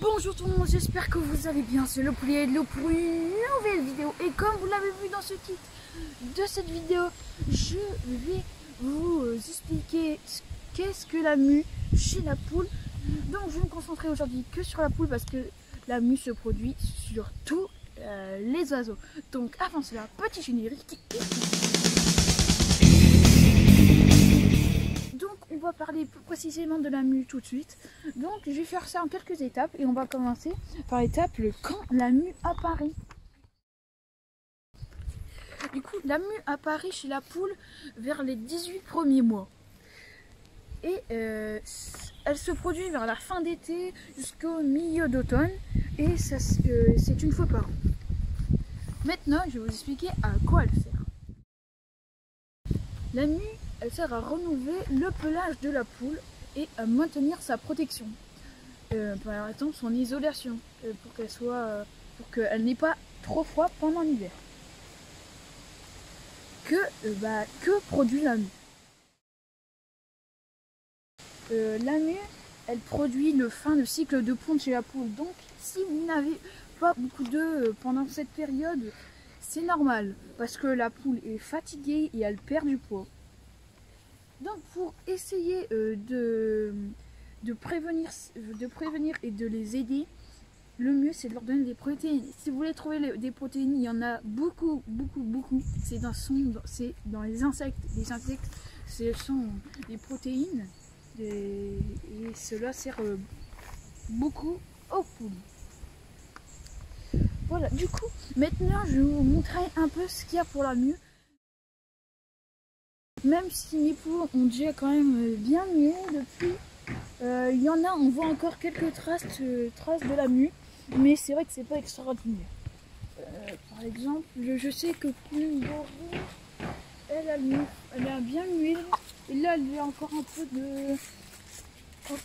Bonjour tout le monde, j'espère que vous allez bien, c'est le poulet de l'eau pour une nouvelle vidéo. Et comme vous l'avez vu dans ce titre de cette vidéo, je vais vous expliquer qu'est-ce que la mue chez la poule. Donc je vais me concentrer aujourd'hui que sur la poule parce que la mue se produit sur tous les oiseaux. Donc avant cela, petit générique. On va parler plus précisément de la mue tout de suite. Donc je vais faire ça en quelques étapes et on va commencer par l'étape quand la mue apparaît. Du coup, la mue apparaît chez la poule vers les 18 premiers mois. Et elle se produit vers la fin d'été jusqu'au milieu d'automne. Et c'est une fois par an. Maintenant, je vais vous expliquer à quoi elle sert. La mue, elle sert à renouveler le pelage de la poule et à maintenir sa protection. Par exemple, son isolation, pour qu'elle n'ait pas trop froid pendant l'hiver. Que produit la mue? La mue, elle produit le fin de cycle de ponte chez la poule. Donc, si vous n'avez pas beaucoup d'œufs pendant cette période, c'est normal parce que la poule est fatiguée et elle perd du poids. Donc pour essayer de prévenir et de les aider, le mieux c'est de leur donner des protéines. Si vous voulez trouver des protéines, il y en a beaucoup. C'est dans les insectes. Les insectes, ce sont des protéines et cela sert beaucoup aux poules. Voilà, du coup, maintenant je vais vous montrer un peu ce qu'il y a pour la mue. Même si mes poules ont déjà quand même bien mué depuis, il y en a, on voit encore quelques traces de la mue, mais c'est vrai que c'est pas extraordinaire. Par exemple, je sais que Plume Dorée, elle a bien mué, et là elle a encore un peu de...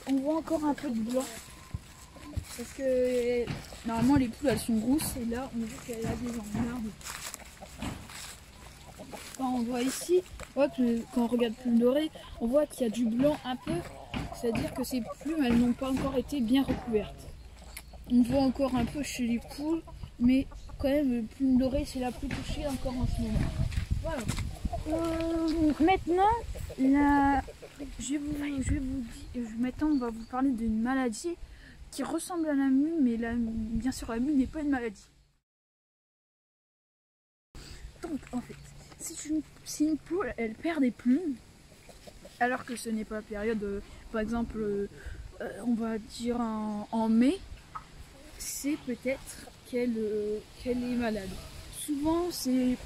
On voit encore un peu de blanc. Parce que normalement les poules elles sont rousses, et là on voit qu'elle a des emmerdes. Quand on voit ici, quand on regarde Plume Dorée, on voit qu'il y a du blanc un peu, c'est-à-dire que ces plumes elles n'ont pas encore été bien recouvertes. On voit encore un peu chez les poules, mais quand même Plume Dorée c'est la plus touchée encore en ce moment. Voilà. Maintenant, maintenant on va vous parler d'une maladie qui ressemble à la mue, mais bien sûr la mue n'est pas une maladie. Donc en fait, si une poule elle perd des plumes, alors que ce n'est pas la période, par exemple, on va dire en mai, c'est peut-être qu'elle est malade. Souvent c'est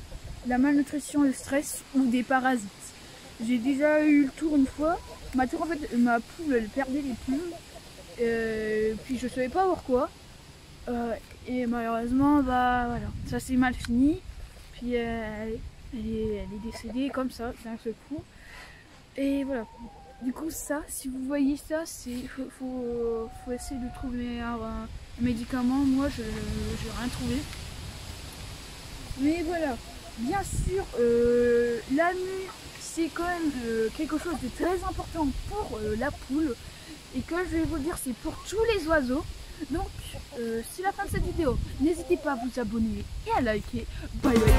la malnutrition, le stress ou des parasites. J'ai déjà eu le tour une fois, ma poule elle perdait les plumes, puis je savais pas pourquoi, et malheureusement voilà, ça s'est mal fini, puis elle est décédée comme ça, d'un seul coup. Et voilà. Du coup ça, si vous voyez ça, faut essayer de trouver un médicament. Moi je n'ai rien trouvé. Mais voilà. Bien sûr, la mue, c'est quand même quelque chose de très important pour la poule. Et comme je vais vous le dire, c'est pour tous les oiseaux. Donc, c'est la fin de cette vidéo. N'hésitez pas à vous abonner et à liker. Bye bye.